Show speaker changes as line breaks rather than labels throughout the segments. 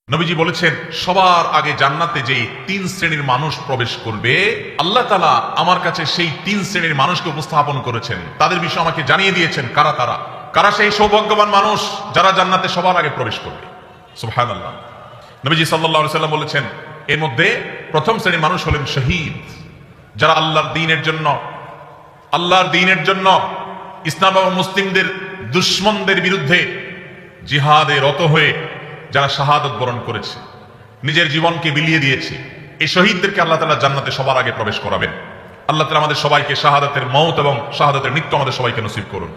নবীজি বলেছেন সবার আগে জান্নাতে যেই তিন শ্রেণীর মানুষ প্রবেশ করবে আল্লাহ তাআলা আমার কাছে সেই তিন শ্রেণীর মানুষকে উপস্থাপন করেছেন, তাদের বিষয়ে আমাকে জানিয়ে দিয়েছেন কারা তারা। কারা সেই সৌভাগ্যবান মানুষ যারা জান্নাতে সবার আগে প্রবেশ করবে। সুবহানাল্লাহ। নবীজি সাল্লাল্লাহু আলাইহি ওয়াসাল্লাম বলেছেন এর মধ্যে প্রথম শ্রেণীর মানুষ হলেন শহীদ, যারা আল্লাহর দ্বীনের জন্য ইসলাম এবং মুসলিমদের দুশমনদের বিরুদ্ধে জিহাদে রত হয়ে যারা শাহাদত বরণ করেছে, নিজের জীবনকে বিলিয়ে দিয়েছে, এই শহীদদেরকে আল্লাহ তাআলা জান্নাতে সবার আগে প্রবেশ করাবেন। আল্লাহ তাআলা আমাদের সবাইকে শাহাদাতের মওত এবং শাহাদাতের মৃত্যু আমাদের সবাইকে নসিব করুন।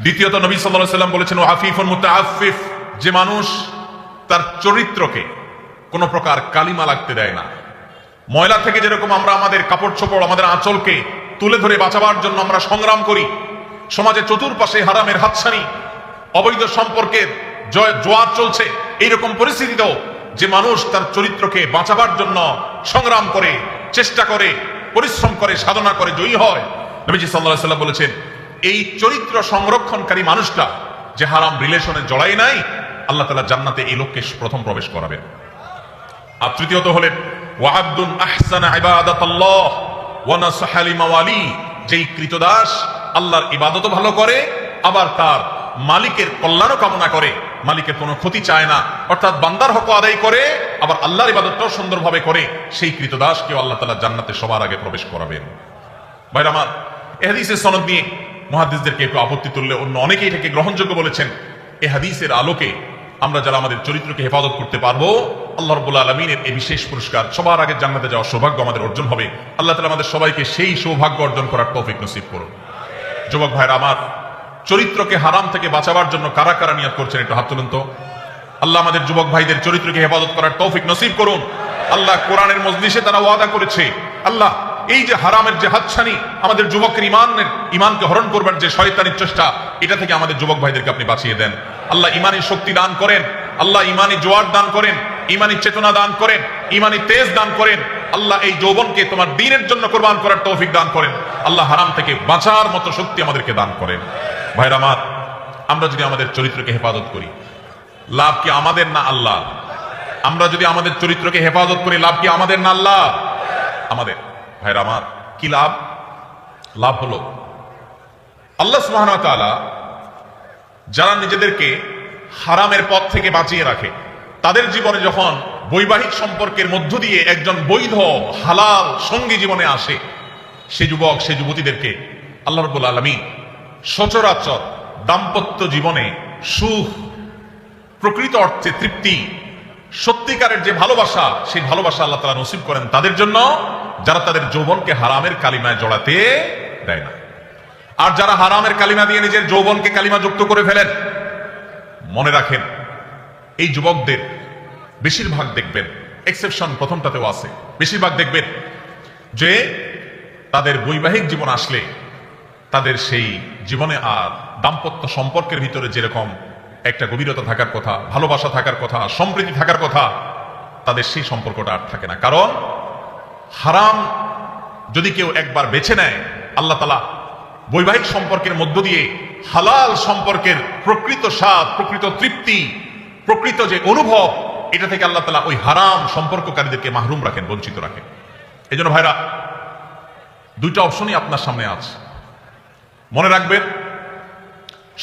দ্বিতীয়ত নবী সাল্লাল্লাহু আলাইহি ওয়াসাল্লাম বলেছেন ওয়া আফিফুন মুতাআফফিফ, যে মানুষ তার চরিত্রকে কোনো প্রকার কালিমা লাগতে দেয় না। ময়লা থেকে যেরকম আমরা আমাদের কাপড় চোপড় আমাদের আঁচলকে তুলে ধরে বাঁচাবার জন্য আমরা সংগ্রাম করি, সমাজে চতুর্পাশে হারামের হাতছানি অবৈধ সম্পর্কের জোয়ার চলছে, এইরকম পরিস্থিতিতেও যে মানুষ তার চরিত্রকে বাঁচাবার জন্য সংগ্রাম করে, চেষ্টা করে, পরিশ্রম করে, সাধনা করে, জয়ী হয়, নবীজি সাল্লাল্লাহু আলাইহি ওয়াসাল্লাম বলেছেন এই চরিত্র সংরক্ষণকারী মানুষটা যে হারাম রিলেশনে জড়ায় নাই, আল্লাহ তাআলা জান্নাতে এই লোককে প্রথম প্রবেশ করাবেন। আর তৃতীয়ত হলেন ওয়া'আবদুন আহসানা ইবাদাতাল্লাহ ওয়া নাসাহা লিমাওয়ালি, যেই কৃতদাস আল্লাহর ইবাদতও ভালো করে আবার তার মালিকের কল্যাণও কামনা করে, মালিকের কোনো ক্ষতি চায় না, অর্থাৎ বান্দার হক আদায় করে আবার আল্লাহর ইবাদতটাও সুন্দরভাবে করে, সেই কৃতদাসকেও আল্লাহ তাআলা জান্নাতে সবার আগে প্রবেশ করাবেন। ভাইরা আমার, এই হাদিসের সনদ নিয়ে মুহাদ্দিসদেরকে একটু আপত্তি তুললে অন্য অনেকেই এটাকে গ্রহণযোগ্য বলেছেন। এই হাদিসের আলোকে আমরা যারা আমাদের চরিত্রকে হেফাজত করতে পারবো, আল্লাহ রাব্বুল আলামিনের এই বিশেষ পুরস্কার সবার আগে জান্নাতে যাওয়ার সৌভাগ্য আমাদের অর্জন হবে। আল্লাহ তাআলা আমাদের সবাইকে সেই সৌভাগ্য অর্জন করার তৌফিক নসিব করুন। যুবক ভাইরা আমার, চরিত্রকে হারাম থেকে বাঁচাবার জন্য কারা কারা নিয়ত করছেন একটু হাত তুলুন তো। আল্লাহ আমাদের যুবক ভাইদের চরিত্রকে হেফাজত করার তৌফিক নসিব করুন। আল্লাহ কোরআনের মজলিসে তারা ওয়াদা করেছে, আল্লাহ এই যে হারামের যে হাতছানি আমাদের যুবকের ইমানকে হরণ করবার যে শয়তানের চেষ্টা, এটা থেকে আমাদের যুবক ভাইদেরকে আপনি বাঁচিয়ে দেন। আল্লাহ ইমানি শক্তি দান করেন, আল্লাহ ইমানি জোয়ার দান করেন, ইমানি চেতনা দান করেন, ইমানি তেজ দান করেন। আল্লাহ এই যৌবনকে তোমার দ্বীনের জন্য কোরবান করার তৌফিক দান করেন। আল্লাহ হারাম থেকে বাঁচার মতো শক্তি আমাদেরকে দান করেন। ভাইরা আমার, আমরা যদি আমাদের চরিত্রকে হেফাজত করি, লাভ কি আমাদের না আল্লাহ? আমরা যদি আমাদের চরিত্রকে হেফাজত করি, লাভ কি আমাদের না আল্লাহ? আমাদের। ভাইরা আমার, কি লাভ? লাভ হলো আল্লাহ সুবহানাহু ওয়া তাআলা যারা নিজেদেরকে হারামের পথ থেকে বাঁচিয়ে রাখে, তাদের জীবনে যখন বৈবাহিক সম্পর্কের মধ্য দিয়ে একজন বৈধ হালাল সঙ্গী জীবনে আসে, সে যুবক সে যুবতীদেরকে আল্লাহ রাব্বুল আলামিন সচরাচর দাম্পত্য জীবনে সুখ, প্রকৃত অর্থে তৃপ্তি, সত্যিকারের যে ভালোবাসা, সেই ভালোবাসা আল্লাহ তাআলা নসিব করেন তাদের জন্য যারা তাদের যৌবনকে হারামের কালিমায় জড়াতে দেয় না। আর যারা হারামের কালিমা দিয়ে নিজের যৌবনকে কালিমা যুক্ত করে ফেলেন, মনে রাখেন এই যুবকদের বেশিরভাগ দেখবেন, এক্সেপশন প্রথমটাতেও আছে, বেশিরভাগ দেখবেন যে তাদের বৈবাহিক জীবন আসলে তাদের সেই জীবনে আর দাম্পত্য সম্পর্কের ভিতরে যেরকম একটা গভীরতা থাকার কথা, ভালোবাসা থাকার কথা, সম্প্রীতি থাকার কথা, তাদের সেই সম্পর্কটা আর থাকে না। কারণ হারাম যদি কেউ একবার বেছে নেয়, আল্লাহ তাআলা বৈবাহিক সম্পর্কের মধ্য দিয়ে হালাল সম্পর্কের প্রকৃত স্বাদ, প্রকৃত তৃপ্তি, প্রকৃত যে অনুভব, এটা থেকে আল্লাহ তাআলা ওই হারাম সম্পর্ককারীদেরকে মাহরুম রাখেন, বঞ্চিত রাখেন। এই জন্য ভাইরা, দুইটা অপশনই আপনার সামনে আছে। মনে রাখবেন,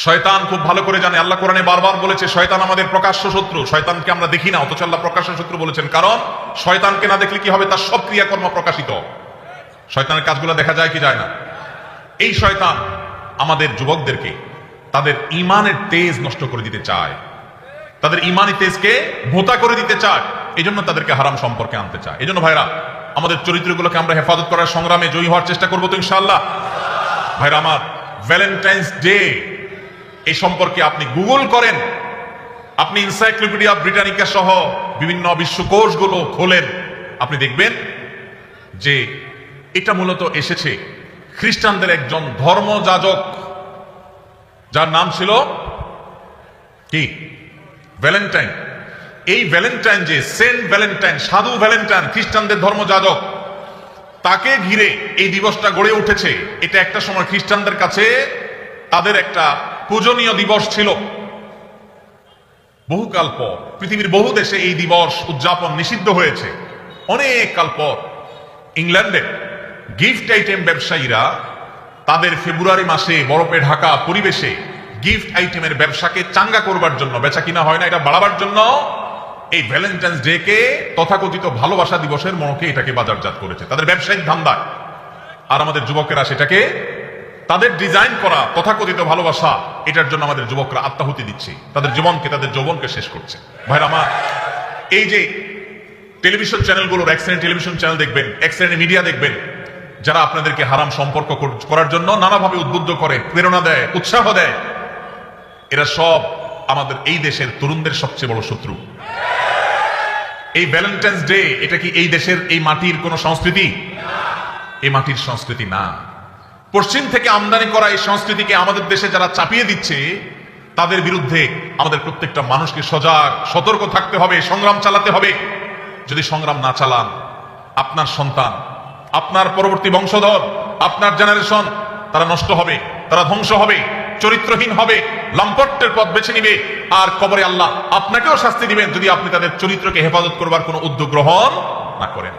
শয়তান খুব ভালো করে জানে, আল্লাহ কোরআনে বারবার বলেছে শয়তান আমাদের প্রকাশ্য শত্রু। শয়তানকে আমরা দেখি না, অথচ আল্লাহ প্রকাশ্য শত্রু বলেছেন। কারণ শয়তানকে না দেখলে কি হবে? তার সব ক্রিয়াকর্ম প্রকাশিত। শয়তানের কাজগুলো দেখা যায় কি যায় না? এই শয়তান আমাদের যুবকদেরকে তাদের ইমানের তেজ নষ্ট করে দিতে চায়, তাদের ইমানি তেজকে ভোঁতা করে দিতে চায়, এই জন্য তাদেরকে হারাম সম্পর্কে আনতে চায়। এই জন্য ভাইরা, আমাদের চরিত্রগুলোকে আমরা হেফাজত করার সংগ্রামে জয়ী হওয়ার চেষ্টা করবো তো ইনশাআল্লাহ। ভাইরা আমার, ভ্যালেন্টাইন্স ডে এই সম্পর্কে আপনি গুগল করেন, আপনি এনসাইক্লোপিডিয়া ব্রিটানিকা সহ বিভিন্ন বিশ্বকোষগুলো খোলেন, আপনি দেখবেন যে এটা মূলত এসেছে খ্রিস্টানদের একজন ধর্মযাজক, যার নাম ছিল কি? ভ্যালেন্টাইন। এই ভ্যালেন্টাইন, যে সেন্ট ভ্যালেন্টাইন, সাধু ভ্যালেন্টাইন, খ্রিস্টানদের ধর্মযাজক, তাকে ঘিরে এই দিবসটা গড়ে উঠেছে। এটা একটা সময় খ্রিস্টানদের কাছে তাদের একটা পূজনীয় দিবস ছিল। বহুকাল পর পৃথিবীর বহু দেশে এই দিবস উদযাপন নিষিদ্ধ হয়েছে। অনেক কাল পর ইংল্যান্ডে গিফট আইটেম ব্যবসায়ীরা তাদের ফেব্রুয়ারি মাসে বরফে ঢাকা পরিবেশে গিফট আইটেমের ব্যবসাকে চাঙ্গা করবার জন্য, বেচা কিনা হয় না এটা বাড়াবার জন্য, এই ভ্যালেন্টাইন্স ডে কে তথাকথিত ভালোবাসা দিবসের মনোকে এটাকে বাজারজাত করেছে তাদের ব্যবসায়িক ধান্দায়। আর আমাদের যুবকেরা সেটাকে তাদের ডিজাইন করা তথাকথিত ভালোবাসা এটার জন্য আমাদের যুবকরা আত্মাহুতি দিচ্ছে, তাদের জীবনকে তাদের যৌবনকে শেষ করছে। ভাইরা আমার, এই যে টেলিভিশন চ্যানেলগুলোর, এক শ্রেণীর টেলিভিশন চ্যানেল দেখবেন, এক শ্রেণীর মিডিয়া দেখবেন, যারা আপনাদেরকে হারাম সম্পর্ক করার জন্য নানাভাবে উদ্বুদ্ধ করে, প্রেরণা দেয়, উৎসাহ দেয়, এরা সব আমাদের এই দেশের তরুণদের সবচেয়ে বড় শত্রু। এই ভ্যালেন্টাইন্স ডে এটা কি এই দেশের, এই মাটির কোন সংস্কৃতি? এই মাটির সংস্কৃতি না। পশ্চিম থেকে আমদানি করা এই সংস্কৃতিকে আমাদের দেশে যারা চাপিয়ে দিচ্ছে, তাদের বিরুদ্ধে আমাদের প্রত্যেকটা মানুষকে সজাগ, সতর্ক থাকতে হবে, সংগ্রাম চালাতে হবে। যদি সংগ্রাম না চালান, আপনার সন্তান, আপনার পরবর্তী বংশধর, আপনার জেনারেশন, তারা নষ্ট হবে, তারা ধ্বংস হবে, চরিত্রহীন হবে, লম্পটের পথ বেছে নিবে, আর কবরে আল্লাহ আপনাকেও শাস্তি দিবেন যদি আপনি তাদের চরিত্রকে হেফাজত করবার কোনো উদ্যোগ গ্রহণ না করেন।